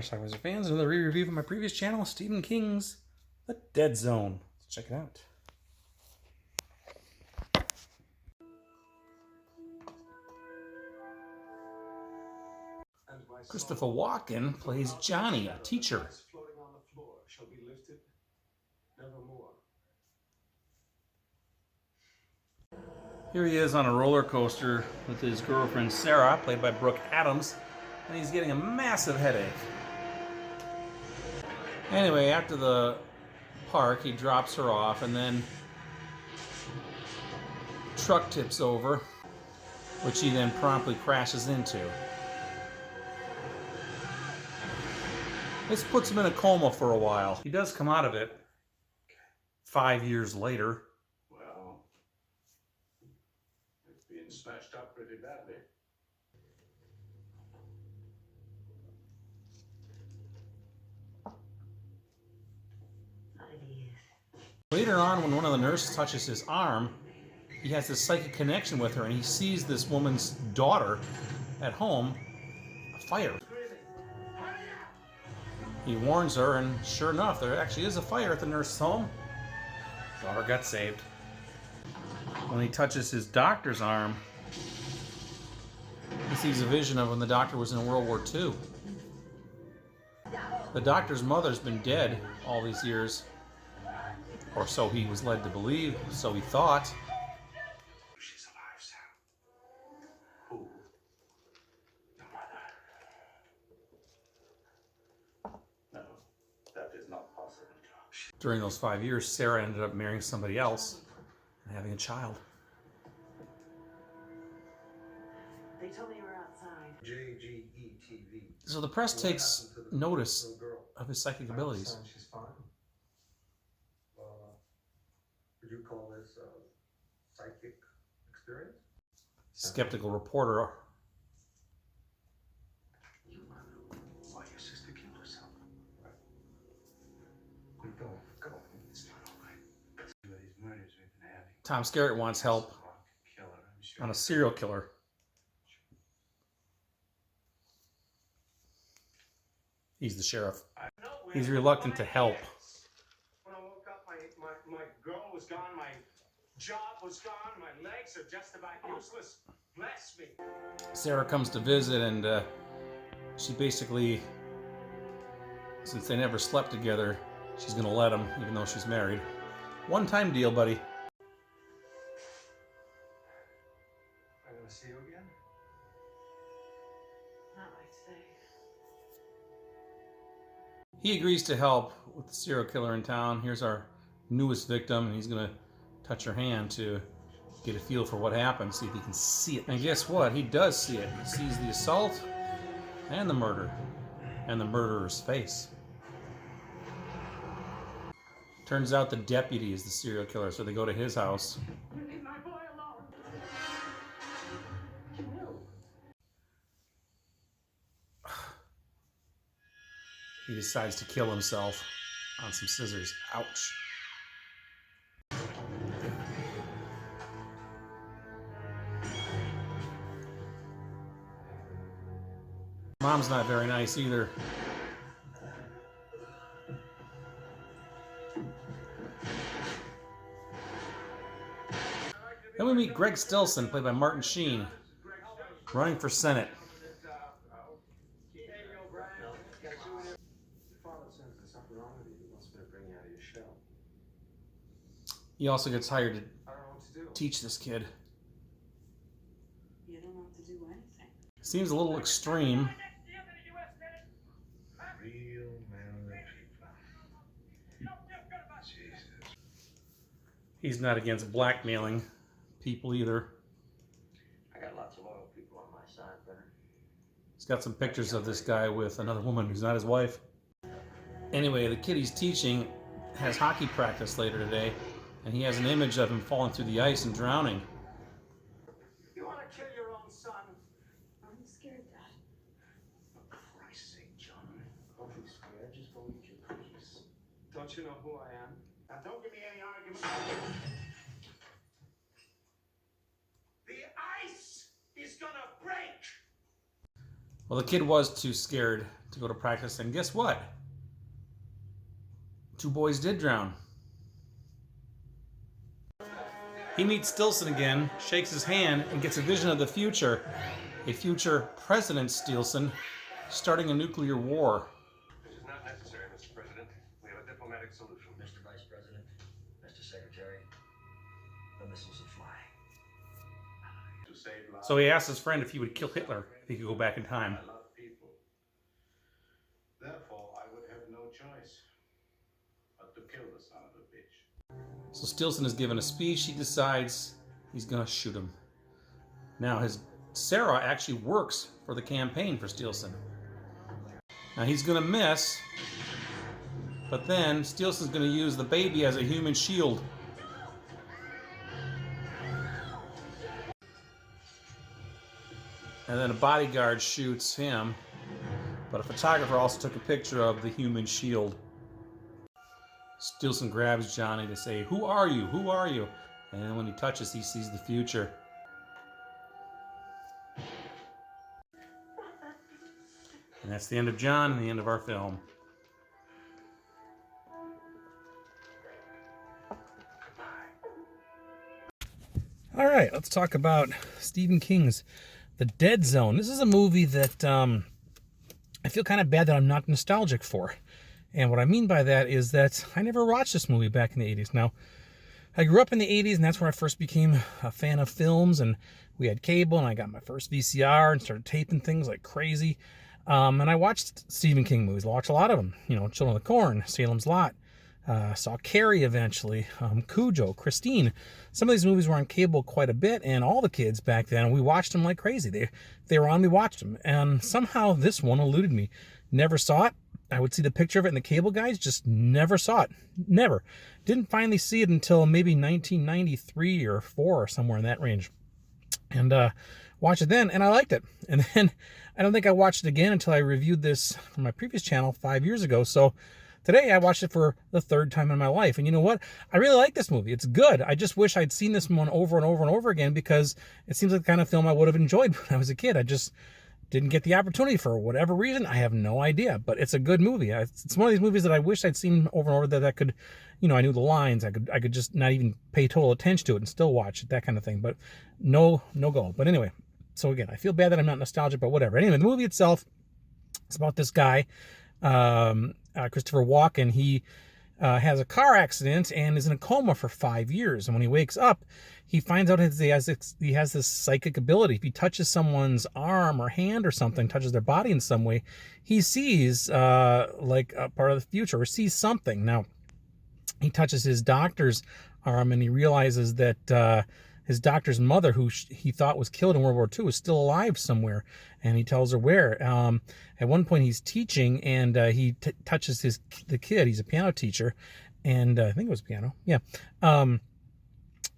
Schlockmeisters fans, another re-review from my previous channel, Stephen King's The Dead Zone. Let's check it out. Christopher Walken plays Johnny, a teacher. Here he is on a roller coaster with his girlfriend Sarah, played by Brooke Adams, and he's getting a massive headache. Anyway, after the park, he drops her off, and then truck tips over, which he then promptly crashes into. This puts him in a coma for a while. He does come out of it 5 years later. Well, it's being smashed up pretty badly. Later on, when one of the nurses touches his arm, he has this psychic connection with her, and he sees this woman's daughter at home, a fire. He warns her, and sure enough, there actually is a fire at the nurse's home. Daughter got saved. When he touches his doctor's arm, he sees a vision of when the doctor was in World War II. The doctor's mother's been dead all these years, or so he was led to believe, so he thought. She's alive, Sam. Who? Your mother. No, that is not possible. During those 5 years, Sarah ended up marrying somebody else and having a child. They told me you were outside. JGETV. So the press takes notice of his psychic abilities. She's fine. Would you call this a psychic experience? Skeptical reporter. You why your sister killed herself? Right. Go. It's not all right. These murders we've been having. Tom Skerritt wants help on a serial killer. He's the sheriff. He's reluctant to help. When I woke up, my girl was gone, my job was gone, my legs are just about useless. Bless me. Sarah comes to visit, and she basically, since they never slept together, she's going to let him, even though she's married. One-time deal, buddy. I'm gonna see you again? Not like today. He agrees to help with the serial killer in town. Here's our newest victim, and he's going to touch her hand to get a feel for what happened, see if he can see it. And guess what? He does see it. He sees the assault and the murder and the murderer's face. Turns out the deputy is the serial killer, so they go to his house. You leave my boy alone. He decides to kill himself on some scissors. Ouch. Mom's not very nice either. Then we meet Greg Stilson, played by Martin Sheen, running for Senate. He also gets hired to teach this kid. You don't have to do anything. Seems a little extreme. Real manly people. Jesus. He's not against blackmailing people either. I got lots of loyal people on my side, but He's got some pictures of this guy with another woman who's not his wife. Anyway, the kid he's teaching has hockey practice later today, and he has an image of him falling through the ice and drowning. You want to kill your own son? I'm scared, Dad. for Christ's sake, John, don't be scared. Just go eat your cookies. Don't you know who I am? Now don't give me any argument. The ice is gonna break. Well, the kid was too scared to go to practice, and guess what? 2 boys did drown. He meets Stilson again, shakes his hand, and gets a vision of the future. A future President Stilson starting a nuclear war. This is not necessary, Mr. President. We have a diplomatic solution. Mr. Vice President, Mr. Secretary, the missiles will fly. To save lives. So he asked his friend if he would kill Hitler if he could go back in time. I love people. Therefore, I would have no choice but to kill the son of a bitch. So Stilson is given a speech. He decides he's going to shoot him. Now, Sarah actually works for the campaign for Stilson. Now, he's going to miss, but then Stilson's going to use the baby as a human shield. And then a bodyguard shoots him, but a photographer also took a picture of the human shield. Stilson grabs Johnny to say, "Who are you? Who are you?" And then when he touches, he sees the future. And that's the end of John and the end of our film. All right, let's talk about Stephen King's The Dead Zone. This is a movie that I feel kind of bad that I'm not nostalgic for. And what I mean by that is that I never watched this movie back in the 80s. Now, I grew up in the 80s, and that's when I first became a fan of films, and we had cable, and I got my first VCR and started taping things like crazy. And I watched Stephen King movies. I watched a lot of them. You know, Children of the Corn, Salem's Lot. Saw Carrie eventually, Cujo, Christine. Some of these movies were on cable quite a bit, and all the kids back then, we watched them like crazy. They were on, we watched them. And somehow this one eluded me. Never saw it. I would see the picture of it in the cable guides, just never saw it. Never. Didn't finally see it until maybe 1993 or 4 or somewhere in that range. And watched it then, and I liked it. And then I don't think I watched it again until I reviewed this on my previous channel 5 years ago. So today I watched it for the 3rd time in my life. And you know what? I really like this movie. It's good. I just wish I'd seen this one over and over and over again, because it seems like the kind of film I would have enjoyed when I was a kid. I just didn't get the opportunity for whatever reason. I have no idea, but it's a good movie. It's one of these movies that I wish I'd seen over and over, that I could, you know, I knew the lines. I could just not even pay total attention to it and still watch it, that kind of thing. But no go. But anyway, so again, I feel bad that I'm not nostalgic, but whatever. Anyway, the movie itself, it's about this guy, Christopher Walken. He has a car accident and is in a coma for 5 years. And when he wakes up, he finds out he has this psychic ability. If he touches someone's arm or hand or something, touches their body in some way, he sees like a part of the future, or sees something. Now, he touches his doctor's arm, and he realizes that his doctor's mother, who he thought was killed in World War II, is still alive somewhere, and he tells her where. At one point, he's teaching, and he touches the kid. He's a piano teacher, and I think it was piano. Yeah.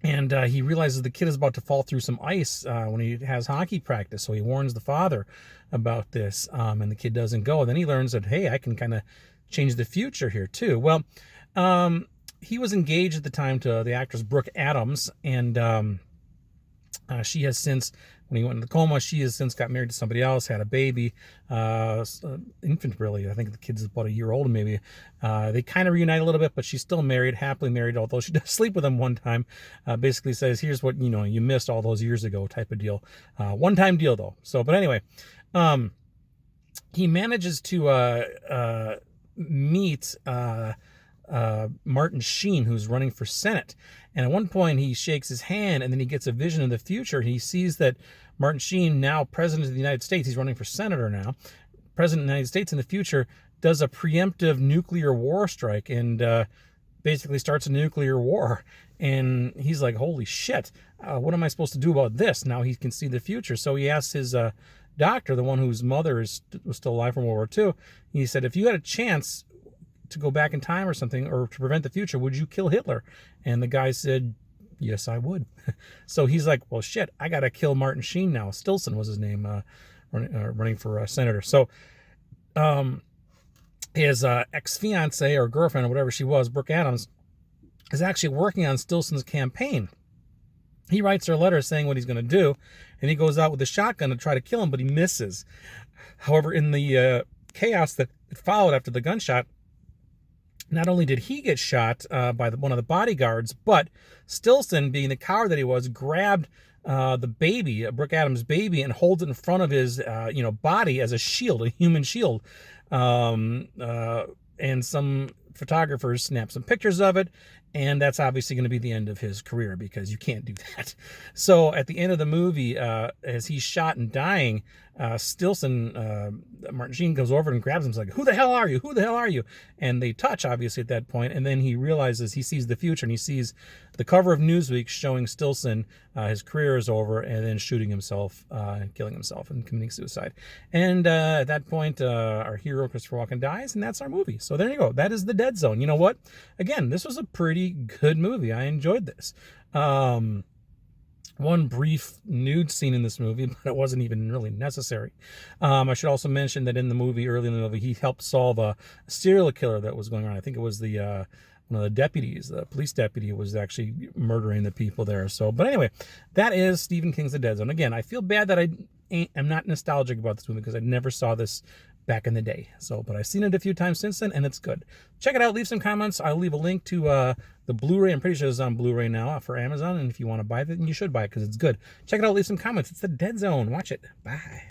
And he realizes the kid is about to fall through some ice when he has hockey practice. So he warns the father about this, and the kid doesn't go. And then he learns that, hey, I can kind of change the future here too. Well, he was engaged at the time to the actress Brooke Adams, and she has since, when he went into the coma, she has since got married to somebody else, had a baby, infant really. I think the kid's about a year old maybe. They kind of reunite a little bit, but she's still married, happily married, although she does sleep with him one time. Basically says, here's what, you know, you missed all those years ago type of deal. One-time deal though. So, but anyway, he manages to meet Martin Sheen, who's running for Senate. And at one point he shakes his hand, and then he gets a vision of the future. He sees that Martin Sheen, now president of the United States, he's running for senator now, president of the United States in the future, does a preemptive nuclear war strike and basically starts a nuclear war. And he's like, holy shit, what am I supposed to do about this? Now he can see the future. So he asks his doctor, the one whose mother was still alive from World War II, he said, if you had a chance to go back in time or something, or to prevent the future, would you kill Hitler? And the guy said, yes, I would. So he's like, well, shit, I got to kill Martin Sheen now. Stilson was his name, running for senator. So his ex-fiance or girlfriend or whatever she was, Brooke Adams, is actually working on Stilson's campaign. He writes her a letter saying what he's going to do, and he goes out with a shotgun to try to kill him, but he misses. However, in the chaos that followed after the gunshot, not only did he get shot by one of the bodyguards, but Stillson, being the coward that he was, grabbed the baby, Brooke Adams' baby, and holds it in front of his body as a shield, a human shield. And some photographers snapped some pictures of it, and that's obviously going to be the end of his career because you can't do that. So at the end of the movie, as he's shot and dying, Stillson, Martin Sheen goes over and grabs him. He's like, "Who the hell are you? Who the hell are you?" And they touch, obviously, at that point, and then he realizes, he sees the future, and he sees the cover of Newsweek showing Stillson, his career is over, and then shooting himself and killing himself and committing suicide. And at that point, our hero, Christopher Walken, dies, and that's our movie. So there you go. That is The Dead Zone. You know what? Again, this was a pretty good movie. I enjoyed this. One brief nude scene in this movie, but it wasn't even really necessary. I should also mention that in the movie, early in the movie, he helped solve a serial killer that was going on. I think it was the one of the deputies, the police deputy, was actually murdering the people there. So, but anyway, that is Stephen King's The Dead Zone. Again, I feel bad that I'm not nostalgic about this movie because I never saw this back in the day. So, but I've seen it a few times since then, and it's good. Check it out. Leave some comments. I'll leave a link to the Blu-ray. I'm pretty sure it's on Blu-ray now for Amazon, and if you want to buy it, then you should buy it because it's good. Check it out. Leave some comments. It's The Dead Zone. Watch it. Bye.